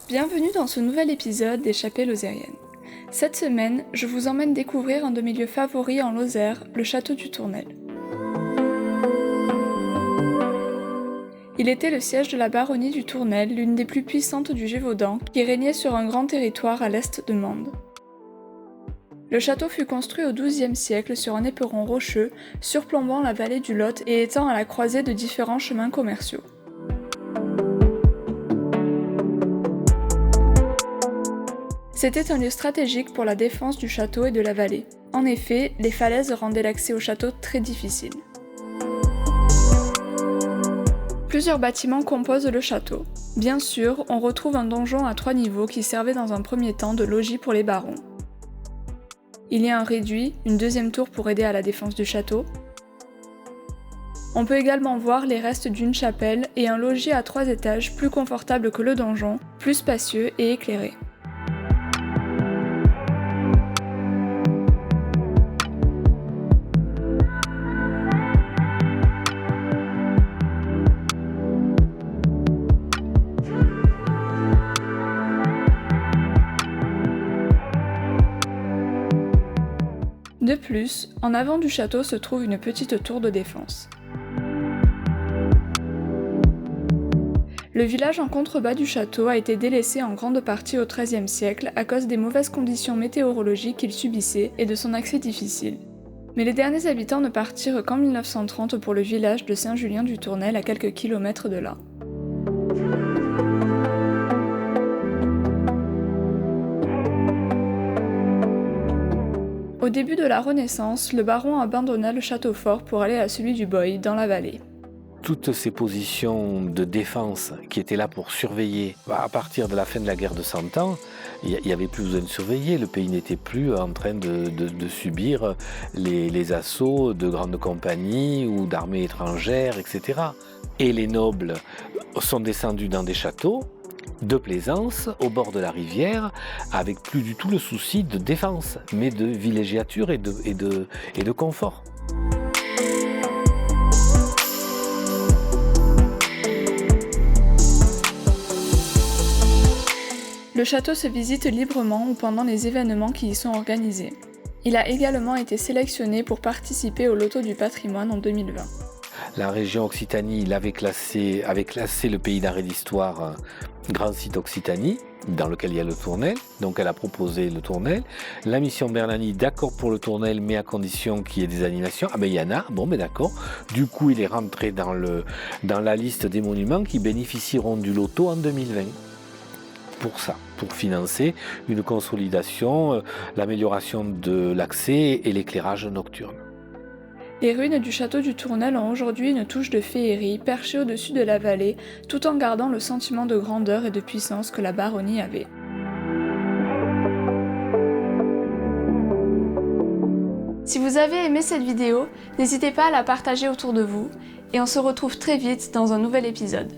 Bienvenue dans ce nouvel épisode d'Échappée lozérienne. Cette semaine, je vous emmène découvrir un de mes lieux favoris en Lozère, le château du Tournel. Il était le siège de la baronnie du Tournel, l'une des plus puissantes du Gévaudan, qui régnait sur un grand territoire à l'est de Mende. Le château fut construit au XIIe siècle sur un éperon rocheux, surplombant la vallée du Lot et étant à la croisée de différents chemins commerciaux. C'était un lieu stratégique pour la défense du château et de la vallée. En effet, les falaises rendaient l'accès au château très difficile. Plusieurs bâtiments composent le château. Bien sûr, on retrouve un donjon à 3 niveaux qui servait dans un premier temps de logis pour les barons. Il y a un réduit, une deuxième tour pour aider à la défense du château. On peut également voir les restes d'une chapelle et un logis à 3 étages plus confortable que le donjon, plus spacieux et éclairé. De plus, en avant du château se trouve une petite tour de défense. Le village en contrebas du château a été délaissé en grande partie au XIIIe siècle à cause des mauvaises conditions météorologiques qu'il subissait et de son accès difficile. Mais les derniers habitants ne partirent qu'en 1930 pour le village de Saint-Julien-du-Tournel à quelques kilomètres de là. Au début de la Renaissance, le baron abandonna le château fort pour aller à celui du Boy, dans la vallée. Toutes ces positions de défense qui étaient là pour surveiller, à partir de la fin de la guerre de 100 ans, il n'y avait plus besoin de surveiller, le pays n'était plus en train de subir les assauts de grandes compagnies ou d'armées étrangères, etc. Et les nobles sont descendus dans des châteaux de plaisance au bord de la rivière, avec plus du tout le souci de défense, mais de villégiature et de confort. Le château se visite librement ou pendant les événements qui y sont organisés. Il a également été sélectionné pour participer au Loto du patrimoine en 2020. La région Occitanie avait classé le pays d'arrêt d'histoire Grand Site Occitanie, dans lequel il y a le Tournel, donc elle a proposé le Tournel. La mission Bernani, d'accord pour le Tournel, mais à condition qu'il y ait des animations. Ah ben il y en a, bon ben d'accord. Du coup il est rentré dans la liste des monuments qui bénéficieront du Loto en 2020. Pour ça, pour financer une consolidation, l'amélioration de l'accès et l'éclairage nocturne. Les ruines du château du Tournel ont aujourd'hui une touche de féerie perchée au-dessus de la vallée, tout en gardant le sentiment de grandeur et de puissance que la baronnie avait. Si vous avez aimé cette vidéo, n'hésitez pas à la partager autour de vous, et on se retrouve très vite dans un nouvel épisode.